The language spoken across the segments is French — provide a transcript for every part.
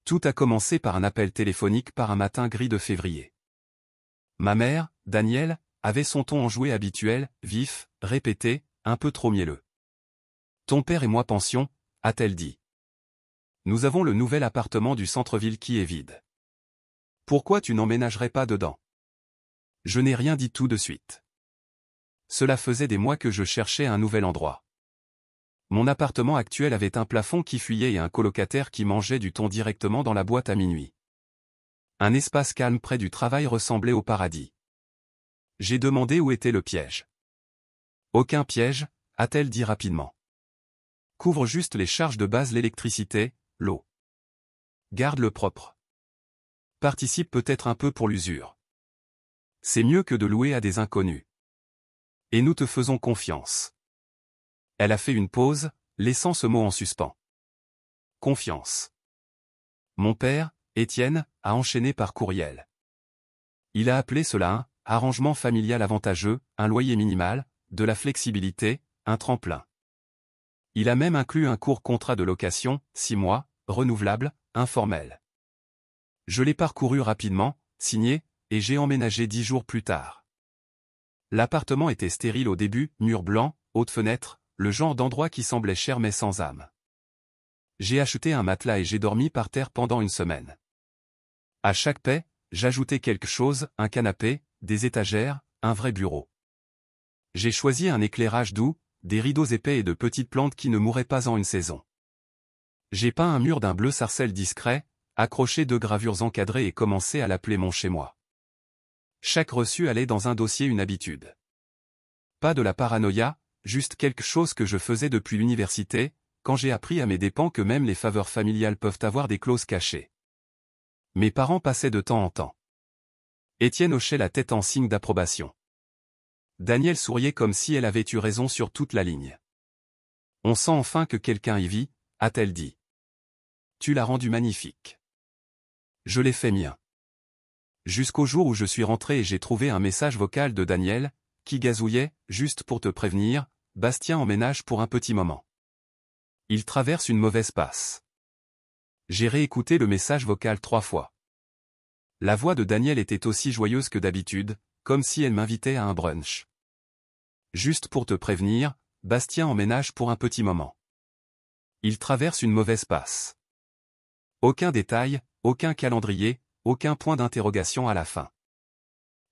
Tout a commencé par un appel téléphonique par un matin gris de février. Ma mère, Danielle, avait son ton enjoué habituel, vif, répété, un peu trop mielleux. « Ton père et moi pension », a-t-elle dit. « Nous avons le nouvel appartement du centre-ville qui est vide. Pourquoi tu n'emménagerais pas dedans ?» Je n'ai rien dit tout de suite. Cela faisait des mois que je cherchais un nouvel endroit. Mon appartement actuel avait un plafond qui fuyait et un colocataire qui mangeait du thon directement dans la boîte à minuit. Un espace calme près du travail ressemblait au paradis. J'ai demandé où était le piège. « Aucun piège », a-t-elle dit rapidement. « Couvre juste les charges de base, l'électricité, l'eau. Garde-le propre. Participe peut-être un peu pour l'usure. C'est mieux que de louer à des inconnus. Et nous te faisons confiance. » Elle a fait une pause, laissant ce mot en suspens. Confiance. Mon père, Étienne, a enchaîné par courriel. Il a appelé cela un arrangement familial avantageux, un loyer minimal, de la flexibilité, un tremplin. Il a même inclus un court contrat de location, 6 mois, renouvelable, informel. Je l'ai parcouru rapidement, signé, et j'ai emménagé 10 jours plus tard. L'appartement était stérile au début, murs blancs, hautes fenêtres, le genre d'endroit qui semblait cher mais sans âme. J'ai acheté un matelas et j'ai dormi par terre pendant une semaine. À chaque paix, j'ajoutais quelque chose, un canapé, des étagères, un vrai bureau. J'ai choisi un éclairage doux, des rideaux épais et de petites plantes qui ne mouraient pas en une saison. J'ai peint un mur d'un bleu sarcelle discret, accroché 2 gravures encadrées et commencé à l'appeler mon chez-moi. Chaque reçu allait dans un dossier, une habitude. Pas de la paranoïa, juste quelque chose que je faisais depuis l'université, quand j'ai appris à mes dépens que même les faveurs familiales peuvent avoir des clauses cachées. Mes parents passaient de temps en temps. Étienne hochait la tête en signe d'approbation. Danielle souriait comme si elle avait eu raison sur toute la ligne. « On sent enfin que quelqu'un y vit », a-t-elle dit. « Tu l'as rendu magnifique. » Je l'ai fait mien. Jusqu'au jour où je suis rentré et j'ai trouvé un message vocal de Danielle, qui gazouillait, juste pour te prévenir, Bastien emménage pour un petit moment. Il traverse une mauvaise passe. J'ai réécouté le message vocal 3 fois. La voix de Danielle était aussi joyeuse que d'habitude, comme si elle m'invitait à un brunch. Juste pour te prévenir, Bastien emménage pour un petit moment. Il traverse une mauvaise passe. Aucun détail, aucun calendrier, aucun point d'interrogation à la fin.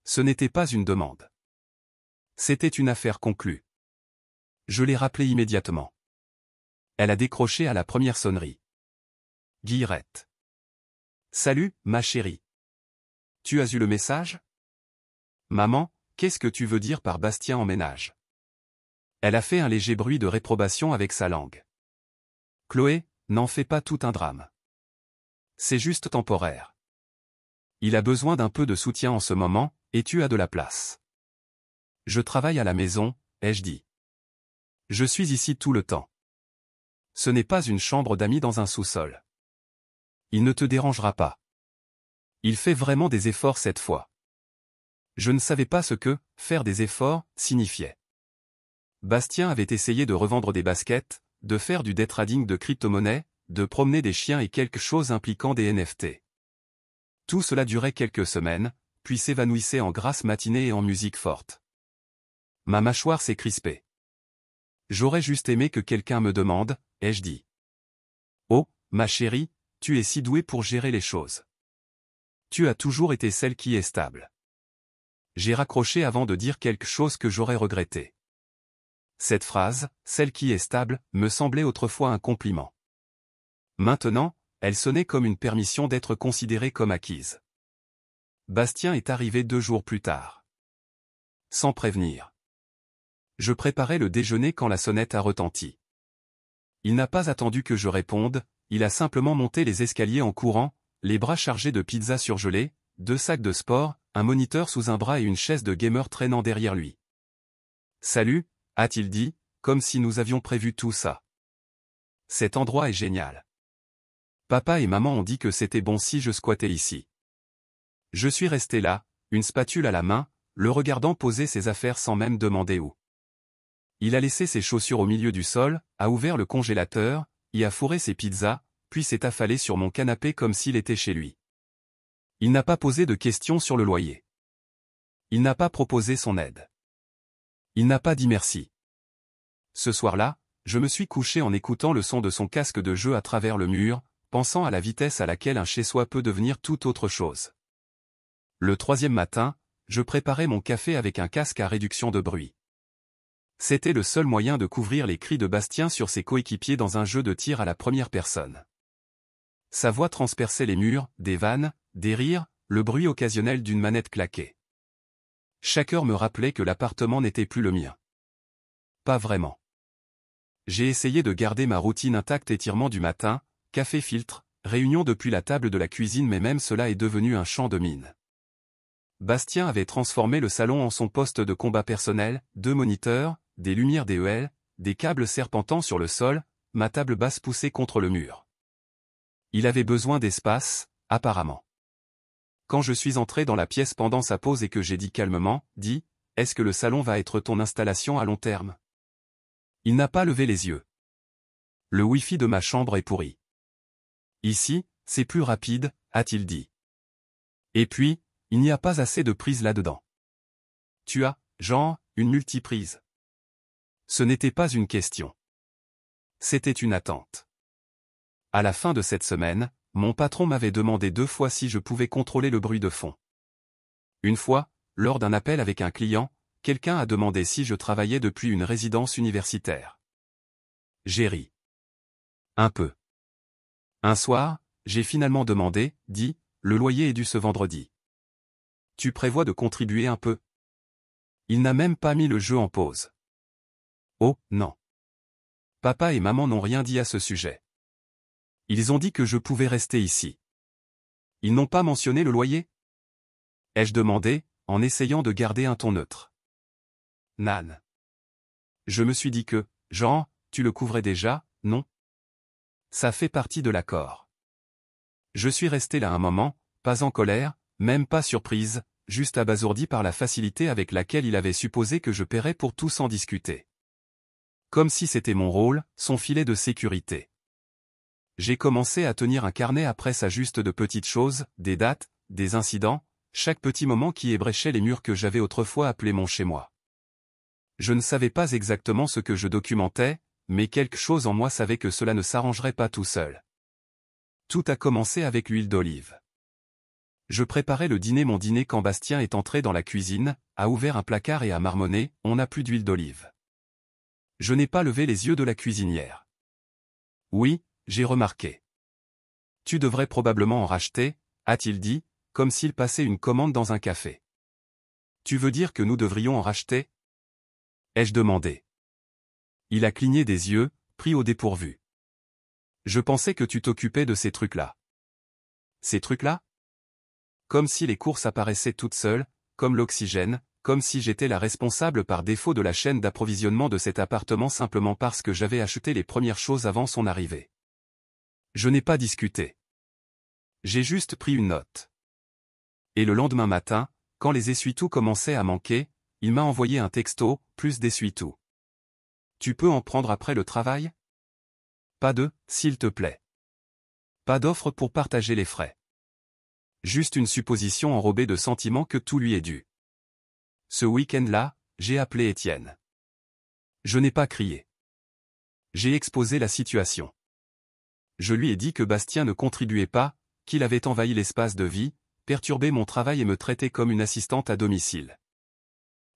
Ce n'était pas une demande. C'était une affaire conclue. Je l'ai rappelée immédiatement. Elle a décroché à la première sonnerie. Guillerette. « Salut, ma chérie. Tu as eu le message ? Maman, qu'est-ce que tu veux dire par Bastien emménage ? » Elle a fait un léger bruit de réprobation avec sa langue. Chloé, n'en fais pas tout un drame. C'est juste temporaire. Il a besoin d'un peu de soutien en ce moment, et tu as de la place. Je travaille à la maison, ai-je dit. Je suis ici tout le temps. Ce n'est pas une chambre d'amis dans un sous-sol. Il ne te dérangera pas. Il fait vraiment des efforts cette fois. Je ne savais pas ce que « faire des efforts » signifiait. Bastien avait essayé de revendre des baskets, de faire du day trading de crypto-monnaies, de promener des chiens et quelque chose impliquant des NFT. Tout cela durait quelques semaines, puis s'évanouissait en grasses matinées et en musique forte. Ma mâchoire s'est crispée. J'aurais juste aimé que quelqu'un me demande, ai-je dit. Oh, ma chérie, tu es si douée pour gérer les choses. Tu as toujours été celle qui est stable. J'ai raccroché avant de dire quelque chose que j'aurais regretté. Cette phrase, celle qui est stable, me semblait autrefois un compliment. Maintenant, elle sonnait comme une permission d'être considérée comme acquise. Bastien est arrivé 2 jours plus tard. Sans prévenir. Je préparais le déjeuner quand la sonnette a retenti. Il n'a pas attendu que je réponde, il a simplement monté les escaliers en courant, les bras chargés de pizzas surgelées, 2 sacs de sport, un moniteur sous un bras et une chaise de gamer traînant derrière lui. « Salut », a-t-il dit, comme si nous avions prévu tout ça. « Cet endroit est génial. Papa et maman ont dit que c'était bon si je squattais ici. » Je suis resté là, une spatule à la main, le regardant poser ses affaires sans même demander où. Il a laissé ses chaussures au milieu du sol, a ouvert le congélateur, y a fourré ses pizzas, puis s'est affalé sur mon canapé comme s'il était chez lui. Il n'a pas posé de questions sur le loyer. Il n'a pas proposé son aide. Il n'a pas dit merci. Ce soir-là, je me suis couché en écoutant le son de son casque de jeu à travers le mur, pensant à la vitesse à laquelle un chez-soi peut devenir tout autre chose. Le troisième matin, je préparais mon café avec un casque à réduction de bruit. C'était le seul moyen de couvrir les cris de Bastien sur ses coéquipiers dans un jeu de tir à la première personne. Sa voix transperçait les murs, des vannes, des rires, le bruit occasionnel d'une manette claquée. Chaque heure me rappelait que l'appartement n'était plus le mien. Pas vraiment. J'ai essayé de garder ma routine intacte: étirement du matin, café filtre, réunion depuis la table de la cuisine, mais même cela est devenu un champ de mine. Bastien avait transformé le salon en son poste de combat personnel: 2 moniteurs, des lumières DEL, des câbles serpentants sur le sol, ma table basse poussée contre le mur. Il avait besoin d'espace, apparemment. Quand je suis entré dans la pièce pendant sa pause et que j'ai dit calmement: « Dis, est-ce que le salon va être ton installation à long terme ?» Il n'a pas levé les yeux. Le Wi-Fi de ma chambre est pourri. Ici, c'est plus rapide, a-t-il dit. Et puis, il n'y a pas assez de prises là-dedans. Tu as, genre, une multiprise. Ce n'était pas une question. C'était une attente. À la fin de cette semaine, mon patron m'avait demandé 2 fois si je pouvais contrôler le bruit de fond. Une fois, lors d'un appel avec un client, quelqu'un a demandé si je travaillais depuis une résidence universitaire. J'ai ri. Un peu. Un soir, j'ai finalement demandé: « Dis, le loyer est dû ce vendredi. Tu prévois de contribuer un peu ?» Il n'a même pas mis le jeu en pause. Oh, non. Papa et maman n'ont rien dit à ce sujet. Ils ont dit que je pouvais rester ici. Ils n'ont pas mentionné le loyer? Ai-je demandé, en essayant de garder un ton neutre. Nan. Je me suis dit que, genre, tu le couvrais déjà, non? Ça fait partie de l'accord. Je suis resté là un moment, pas en colère, même pas surprise, juste abasourdi par la facilité avec laquelle il avait supposé que je paierais pour tout sans discuter. Comme si c'était mon rôle, son filet de sécurité. J'ai commencé à tenir un carnet après sa juste de petites choses, des dates, des incidents, chaque petit moment qui ébréchait les murs que j'avais autrefois appelés mon chez-moi. Je ne savais pas exactement ce que je documentais, mais quelque chose en moi savait que cela ne s'arrangerait pas tout seul. Tout a commencé avec l'huile d'olive. Je préparais mon dîner quand Bastien est entré dans la cuisine, a ouvert un placard et a marmonné: « On n'a plus d'huile d'olive. » Je n'ai pas levé les yeux de la cuisinière. Oui, j'ai remarqué. Tu devrais probablement en racheter, a-t-il dit, comme s'il passait une commande dans un café. Tu veux dire que nous devrions en racheter? Ai-je demandé. Il a cligné des yeux, pris au dépourvu. Je pensais que tu t'occupais de ces trucs-là. Ces trucs-là? Comme si les courses apparaissaient toutes seules, comme l'oxygène, comme si j'étais la responsable par défaut de la chaîne d'approvisionnement de cet appartement simplement parce que j'avais acheté les premières choses avant son arrivée. Je n'ai pas discuté. J'ai juste pris une note. Et le lendemain matin, quand les essuie-tout commençaient à manquer, il m'a envoyé un texto: « Plus d'essuie-tout. Tu peux en prendre après le travail? Pas de, s'il te plaît. Pas d'offre pour partager les frais. » Juste une supposition enrobée de sentiments que tout lui est dû. Ce week-end-là, j'ai appelé Étienne. Je n'ai pas crié. J'ai exposé la situation. Je lui ai dit que Bastien ne contribuait pas, qu'il avait envahi l'espace de vie, perturbé mon travail et me traitait comme une assistante à domicile.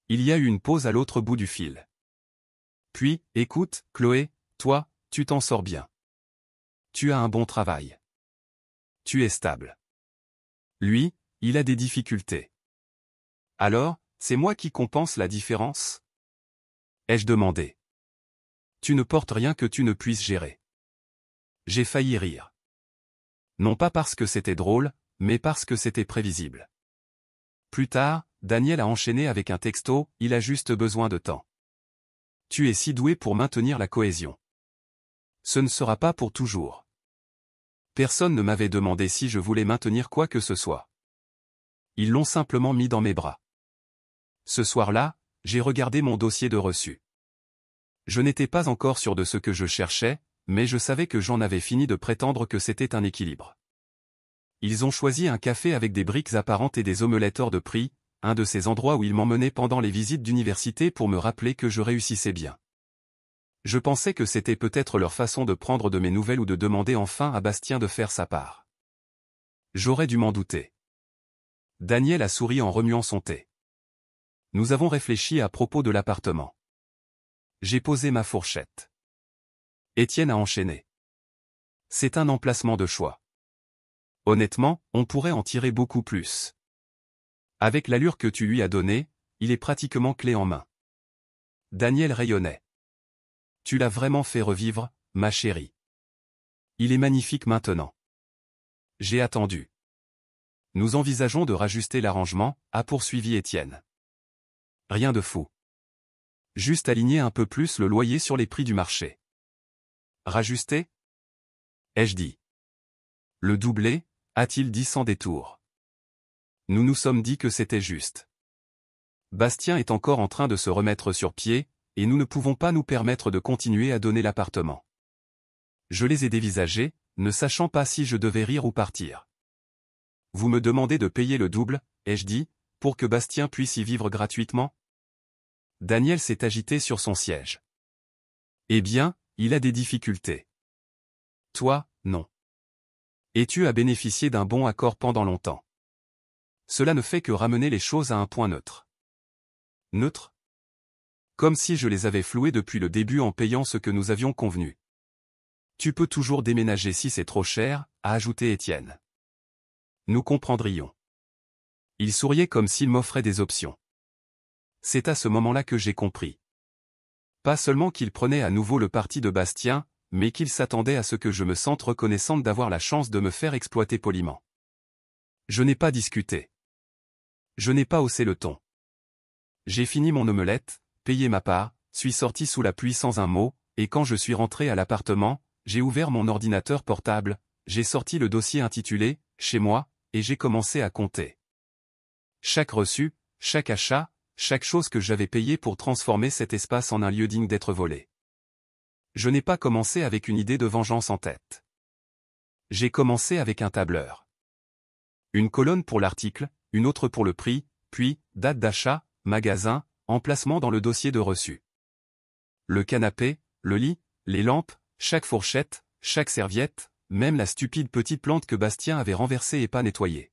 Il y a eu une pause à l'autre bout du fil. Puis, écoute, Chloé, toi, tu t'en sors bien. Tu as un bon travail. Tu es stable. Lui, il a des difficultés. Alors, c'est moi qui compense la différence? Ai-je demandé. Tu ne portes rien que tu ne puisses gérer. J'ai failli rire. Non pas parce que c'était drôle, mais parce que c'était prévisible. Plus tard, Daniel a enchaîné avec un texto: « Il a juste besoin de temps. Tu es si doué pour maintenir la cohésion. Ce ne sera pas pour toujours. » Personne ne m'avait demandé si je voulais maintenir quoi que ce soit. Ils l'ont simplement mis dans mes bras. Ce soir-là, j'ai regardé mon dossier de reçu. Je n'étais pas encore sûr de ce que je cherchais, mais je savais que j'en avais fini de prétendre que c'était un équilibre. Ils ont choisi un café avec des briques apparentes et des omelettes hors de prix, un de ces endroits où ils m'emmenaient pendant les visites d'université pour me rappeler que je réussissais bien. Je pensais que c'était peut-être leur façon de prendre de mes nouvelles ou de demander enfin à Bastien de faire sa part. J'aurais dû m'en douter. Daniel a souri en remuant son thé. Nous avons réfléchi à propos de l'appartement. J'ai posé ma fourchette. Étienne a enchaîné. C'est un emplacement de choix. Honnêtement, on pourrait en tirer beaucoup plus. Avec l'allure que tu lui as donnée, il est pratiquement clé en main. Daniel rayonnait. Tu l'as vraiment fait revivre, ma chérie. Il est magnifique maintenant. J'ai attendu. Nous envisageons de rajuster l'arrangement, a poursuivi Étienne. Rien de fou. Juste aligner un peu plus le loyer sur les prix du marché. Rajuster? Ai-je dit. Le doubler, a-t-il dit sans détour. Nous nous sommes dit que c'était juste. Bastien est encore en train de se remettre sur pied, et nous ne pouvons pas nous permettre de continuer à donner l'appartement. Je les ai dévisagés, ne sachant pas si je devais rire ou partir. Vous me demandez de payer le double, ai-je dit, pour que Bastien puisse y vivre gratuitement? Daniel s'est agité sur son siège. Eh bien, il a des difficultés. Toi, non. Et tu as bénéficié d'un bon accord pendant longtemps. Cela ne fait que ramener les choses à un point neutre. Neutre? Comme si je les avais floués depuis le début en payant ce que nous avions convenu. Tu peux toujours déménager si c'est trop cher, a ajouté Étienne. Nous comprendrions. Il souriait comme s'il m'offrait des options. C'est à ce moment-là que j'ai compris. Pas seulement qu'il prenait à nouveau le parti de Bastien, mais qu'il s'attendait à ce que je me sente reconnaissante d'avoir la chance de me faire exploiter poliment. Je n'ai pas discuté. Je n'ai pas haussé le ton. J'ai fini mon omelette, payé ma part, suis sorti sous la pluie sans un mot, et quand je suis rentré à l'appartement, j'ai ouvert mon ordinateur portable, j'ai sorti le dossier intitulé « Chez moi », et j'ai commencé à compter. Chaque reçu, chaque achat, chaque chose que j'avais payée pour transformer cet espace en un lieu digne d'être volé. Je n'ai pas commencé avec une idée de vengeance en tête. J'ai commencé avec un tableur. Une colonne pour l'article, une autre pour le prix, puis, date d'achat, magasin, emplacement dans le dossier de reçu. Le canapé, le lit, les lampes, chaque fourchette, chaque serviette, même la stupide petite plante que Bastien avait renversée et pas nettoyée.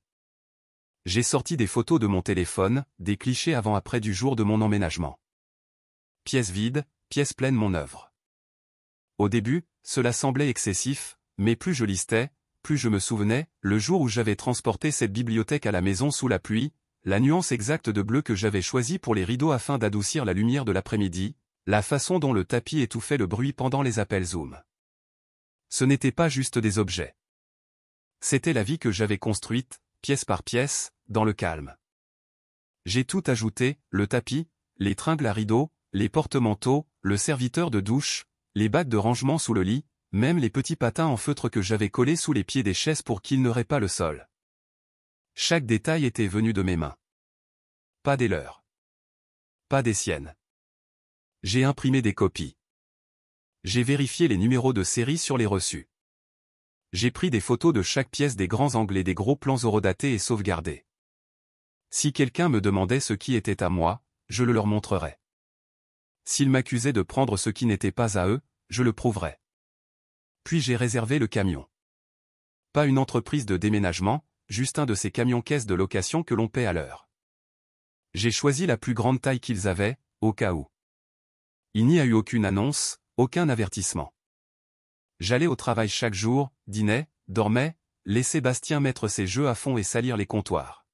J'ai sorti des photos de mon téléphone, des clichés avant-après du jour de mon emménagement. Pièce vide, pièce pleine mon œuvre. Au début, cela semblait excessif, mais plus je listais, plus je me souvenais, le jour où j'avais transporté cette bibliothèque à la maison sous la pluie, la nuance exacte de bleu que j'avais choisie pour les rideaux afin d'adoucir la lumière de l'après-midi, la façon dont le tapis étouffait le bruit pendant les appels Zoom. Ce n'était pas juste des objets. C'était la vie que j'avais construite, pièce par pièce, dans le calme. J'ai tout ajouté, le tapis, les tringles à rideaux, les porte-manteaux, le serviteur de douche, les bacs de rangement sous le lit, même les petits patins en feutre que j'avais collés sous les pieds des chaises pour qu'ils n'auraient pas le sol. Chaque détail était venu de mes mains. Pas des leurs. Pas des siennes. J'ai imprimé des copies. J'ai vérifié les numéros de série sur les reçus. J'ai pris des photos de chaque pièce des grands angles et des gros plans horodatés et sauvegardés. Si quelqu'un me demandait ce qui était à moi, je le leur montrerais. S'ils m'accusaient de prendre ce qui n'était pas à eux, je le prouverais. Puis j'ai réservé le camion. Pas une entreprise de déménagement, juste un de ces camions-caisses de location que l'on paie à l'heure. J'ai choisi la plus grande taille qu'ils avaient, au cas où. Il n'y a eu aucune annonce, aucun avertissement. J'allais au travail chaque jour, dînais, dormais, laissais Bastien mettre ses jeux à fond et salir les comptoirs.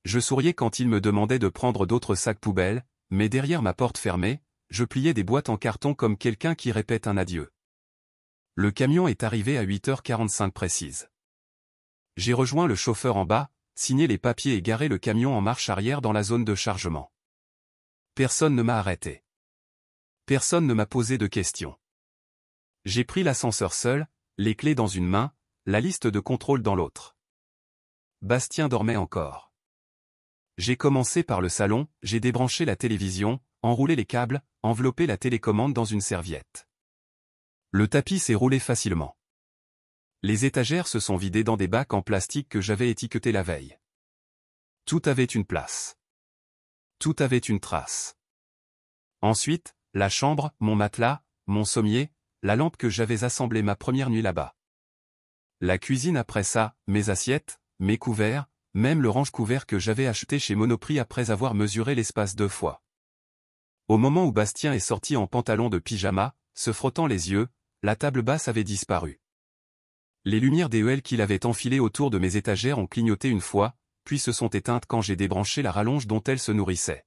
Je souriais quand il me demandait de prendre d'autres sacs poubelles, mais derrière ma porte fermée, je pliais des boîtes en carton comme quelqu'un qui répète un adieu. Le camion est arrivé à 8h45 précise. J'ai rejoint le chauffeur en bas, signé les papiers et garé le camion en marche arrière dans la zone de chargement. Personne ne m'a arrêté. Personne ne m'a posé de questions. J'ai pris l'ascenseur seul, les clés dans une main, la liste de contrôle dans l'autre. Bastien dormait encore. J'ai commencé par le salon, j'ai débranché la télévision, enroulé les câbles, enveloppé la télécommande dans une serviette. Le tapis s'est roulé facilement. Les étagères se sont vidées dans des bacs en plastique que j'avais étiquetés la veille. Tout avait une place. Tout avait une trace. Ensuite, la chambre, mon matelas, mon sommier, la lampe que j'avais assemblée ma première nuit là-bas. La cuisine après ça, mes assiettes, mes couverts, même le range-couvert que j'avais acheté chez Monoprix après avoir mesuré l'espace 2 fois. Au moment où Bastien est sorti en pantalon de pyjama, se frottant les yeux, la table basse avait disparu. Les lumières DEL qu'il avait enfilées autour de mes étagères ont clignoté une fois, puis se sont éteintes quand j'ai débranché la rallonge dont elle se nourrissait.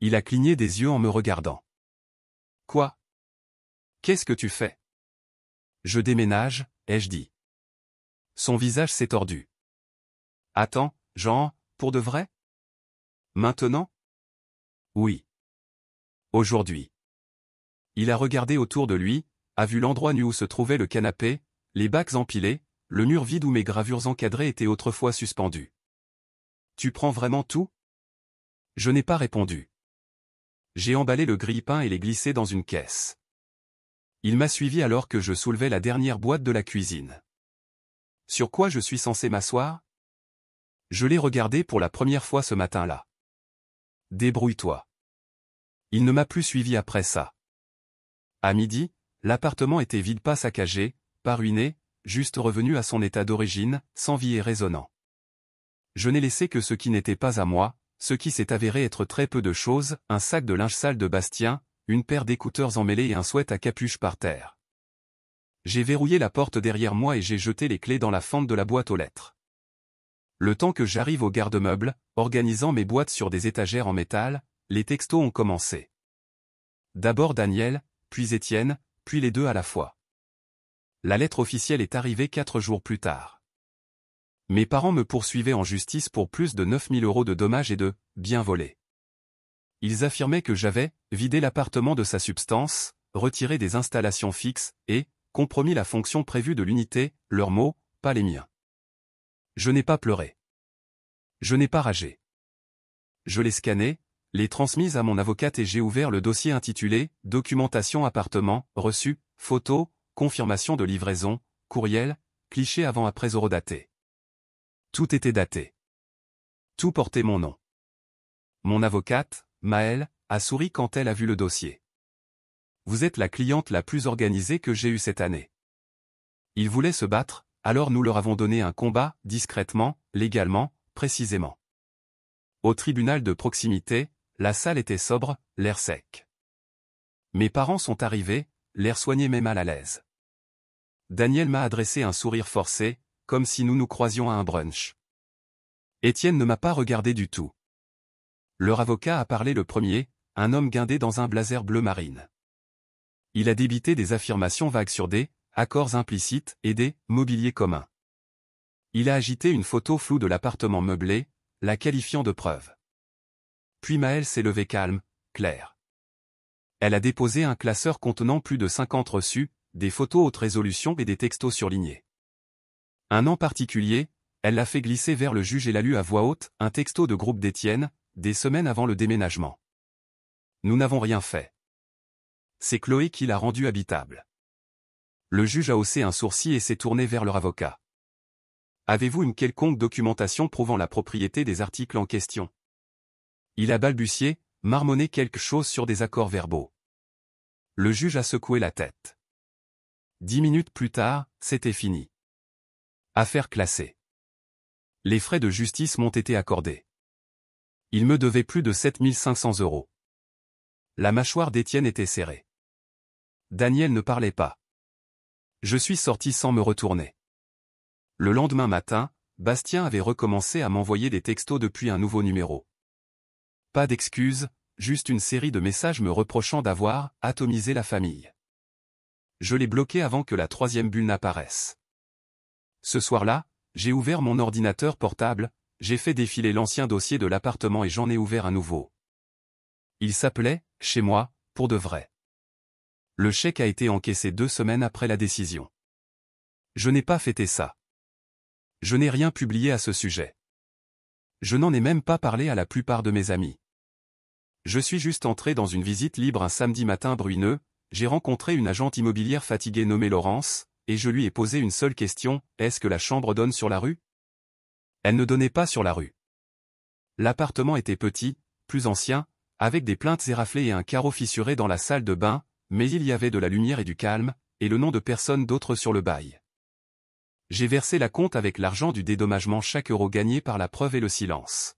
Il a cligné des yeux en me regardant. « Quoi ? Qu'est-ce que tu fais ? » « Je déménage, ai-je dit. » Son visage s'est tordu. « Attends, Jean, pour de vrai ? Maintenant ? » « Oui. Aujourd'hui. » Il a regardé autour de lui, a vu l'endroit nu où se trouvait le canapé, les bacs empilés, le mur vide où mes gravures encadrées étaient autrefois suspendues. « Tu prends vraiment tout ? » Je n'ai pas répondu. J'ai emballé le grille-pain et l'ai glissé dans une caisse. Il m'a suivi alors que je soulevais la dernière boîte de la cuisine. Sur quoi je suis censé m'asseoir ? Je l'ai regardé pour la première fois ce matin-là. Débrouille-toi. Il ne m'a plus suivi après ça. À midi, l'appartement était vide, pas saccagé, pas ruiné, juste revenu à son état d'origine, sans vie et résonnant. Je n'ai laissé que ce qui n'était pas à moi, ce qui s'est avéré être très peu de choses, un sac de linge sale de Bastien, une paire d'écouteurs emmêlés et un sweat à capuche par terre. J'ai verrouillé la porte derrière moi et j'ai jeté les clés dans la fente de la boîte aux lettres. Le temps que j'arrive au garde-meuble, organisant mes boîtes sur des étagères en métal, les textos ont commencé. D'abord Daniel, puis Étienne, puis les deux à la fois. La lettre officielle est arrivée 4 jours plus tard. Mes parents me poursuivaient en justice pour plus de 9 000 € de dommages et de « biens volés ». Ils affirmaient que j'avais vidé l'appartement de sa substance, retiré des installations fixes et compromis la fonction prévue de l'unité, leurs mots, pas les miens. Je n'ai pas pleuré. Je n'ai pas ragé. Je l'ai scanné, l'ai transmise à mon avocate et j'ai ouvert le dossier intitulé « Documentation appartement, reçu, photo, confirmation de livraison, courriel, cliché avant-après horodaté ». Tout était daté. Tout portait mon nom. Mon avocate, Maëlle, a souri quand elle a vu le dossier. « Vous êtes la cliente la plus organisée que j'ai eue cette année. » Ils voulaient se battre, alors nous leur avons donné un combat, discrètement, légalement, précisément. Au tribunal de proximité, la salle était sobre, l'air sec. Mes parents sont arrivés, l'air soigné mais mal à l'aise. Daniel m'a adressé un sourire forcé, comme si nous nous croisions à un brunch. Étienne ne m'a pas regardé du tout. Leur avocat a parlé le premier, un homme guindé dans un blazer bleu marine. Il a débité des affirmations vagues sur des accords implicites et des mobiliers communs. Il a agité une photo floue de l'appartement meublé, la qualifiant de preuve. Puis Maëlle s'est levée calme, claire. Elle a déposé un classeur contenant plus de 50 reçus, des photos haute résolution et des textos surlignés. Un en particulier, elle l'a fait glisser vers le juge et l'a lu à voix haute, un texto de groupe d'Étienne, des semaines avant le déménagement. Nous n'avons rien fait. C'est Chloé qui l'a rendu habitable. Le juge a haussé un sourcil et s'est tourné vers leur avocat. Avez-vous une quelconque documentation prouvant la propriété des articles en question ? Il a balbutié, marmonné quelque chose sur des accords verbaux. Le juge a secoué la tête. 10 minutes plus tard, c'était fini. Affaire classée. Les frais de justice m'ont été accordés. Il me devait plus de 7 500 €. La mâchoire d'Étienne était serrée. Daniel ne parlait pas. Je suis sorti sans me retourner. Le lendemain matin, Bastien avait recommencé à m'envoyer des textos depuis un nouveau numéro. Pas d'excuses, juste une série de messages me reprochant d'avoir atomisé la famille. Je l'ai bloqué avant que la 3e bulle n'apparaisse. Ce soir-là, j'ai ouvert mon ordinateur portable, j'ai fait défiler l'ancien dossier de l'appartement et j'en ai ouvert un nouveau. Il s'appelait « Chez moi », pour de vrai. Le chèque a été encaissé 2 semaines après la décision. Je n'ai pas fêté ça. Je n'ai rien publié à ce sujet. Je n'en ai même pas parlé à la plupart de mes amis. Je suis juste entré dans une visite libre un samedi matin bruineux, j'ai rencontré une agente immobilière fatiguée nommée Laurence, et je lui ai posé une seule question, est-ce que la chambre donne sur la rue? Elle ne donnait pas sur la rue. L'appartement était petit, plus ancien, avec des plaintes éraflées et un carreau fissuré dans la salle de bain, mais il y avait de la lumière et du calme, et le nom de personne d'autre sur le bail. J'ai versé la compte avec l'argent du dédommagement, chaque euro gagné par la preuve et le silence.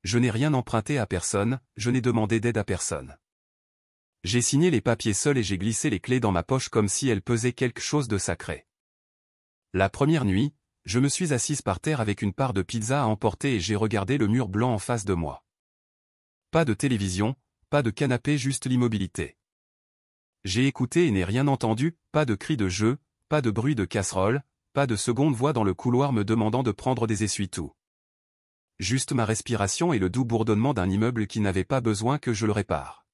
Je n'ai rien emprunté à personne, je n'ai demandé d'aide à personne. J'ai signé les papiers seul et j'ai glissé les clés dans ma poche comme si elles pesaient quelque chose de sacré. La première nuit, je me suis assise par terre avec une part de pizza à emporter et j'ai regardé le mur blanc en face de moi. Pas de télévision, pas de canapé, juste l'immobilité. J'ai écouté et n'ai rien entendu, pas de cris de jeu, pas de bruit de casserole, pas de seconde voix dans le couloir me demandant de prendre des essuie-tout. Juste ma respiration et le doux bourdonnement d'un immeuble qui n'avait pas besoin que je le répare.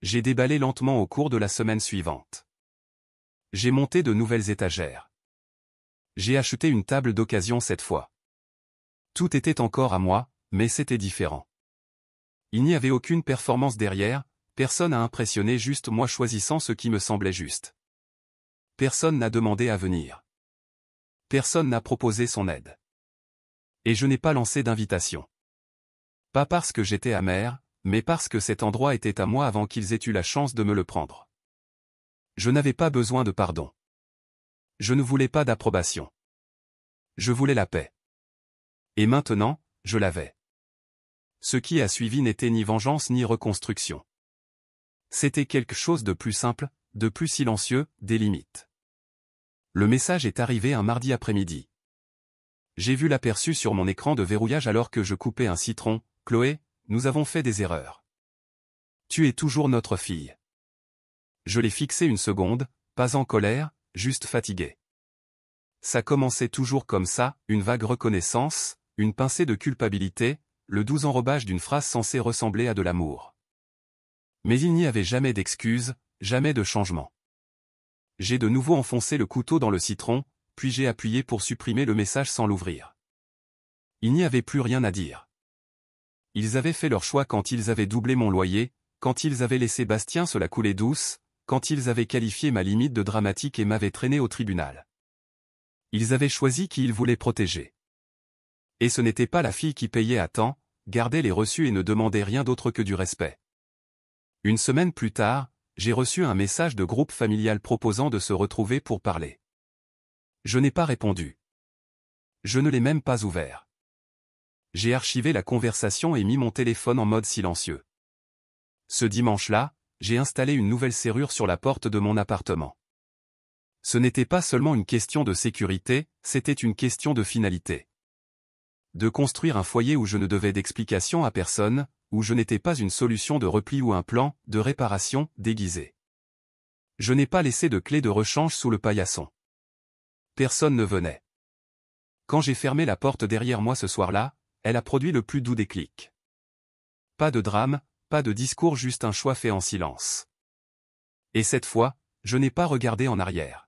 J'ai déballé lentement au cours de la semaine suivante. J'ai monté de nouvelles étagères. J'ai acheté une table d'occasion cette fois. Tout était encore à moi, mais c'était différent. Il n'y avait aucune performance derrière, personne à impressionner, juste moi choisissant ce qui me semblait juste. Personne n'a demandé à venir. Personne n'a proposé son aide. Et je n'ai pas lancé d'invitation. Pas parce que j'étais amer, mais parce que cet endroit était à moi avant qu'ils aient eu la chance de me le prendre. Je n'avais pas besoin de pardon. Je ne voulais pas d'approbation. Je voulais la paix. Et maintenant, je l'avais. Ce qui a suivi n'était ni vengeance ni reconstruction. C'était quelque chose de plus simple, de plus silencieux, des limites. Le message est arrivé un mardi après-midi. J'ai vu l'aperçu sur mon écran de verrouillage alors que je coupais un citron. Chloé, nous avons fait des erreurs. Tu es toujours notre fille. Je l'ai fixé une seconde, pas en colère, juste fatigué. Ça commençait toujours comme ça, une vague reconnaissance, une pincée de culpabilité, le doux enrobage d'une phrase censée ressembler à de l'amour. Mais il n'y avait jamais d'excuse, jamais de changement. J'ai de nouveau enfoncé le couteau dans le citron, puis j'ai appuyé pour supprimer le message sans l'ouvrir. Il n'y avait plus rien à dire. Ils avaient fait leur choix quand ils avaient doublé mon loyer, quand ils avaient laissé Bastien se la couler douce, quand ils avaient qualifié ma limite de dramatique et m'avaient traîné au tribunal. Ils avaient choisi qui ils voulaient protéger. Et ce n'était pas la fille qui payait à temps, gardait les reçus et ne demandait rien d'autre que du respect. Une semaine plus tard, j'ai reçu un message de groupe familial proposant de se retrouver pour parler. Je n'ai pas répondu. Je ne l'ai même pas ouvert. J'ai archivé la conversation et mis mon téléphone en mode silencieux. Ce dimanche-là, j'ai installé une nouvelle serrure sur la porte de mon appartement. Ce n'était pas seulement une question de sécurité, c'était une question de finalité. De construire un foyer où je ne devais d'explication à personne, où je n'étais pas une solution de repli ou un plan de réparation déguisé. Je n'ai pas laissé de clé de rechange sous le paillasson. Personne ne venait. Quand j'ai fermé la porte derrière moi ce soir-là, elle a produit le plus doux des clics. Pas de drame, pas de discours, juste un choix fait en silence. Et cette fois, je n'ai pas regardé en arrière.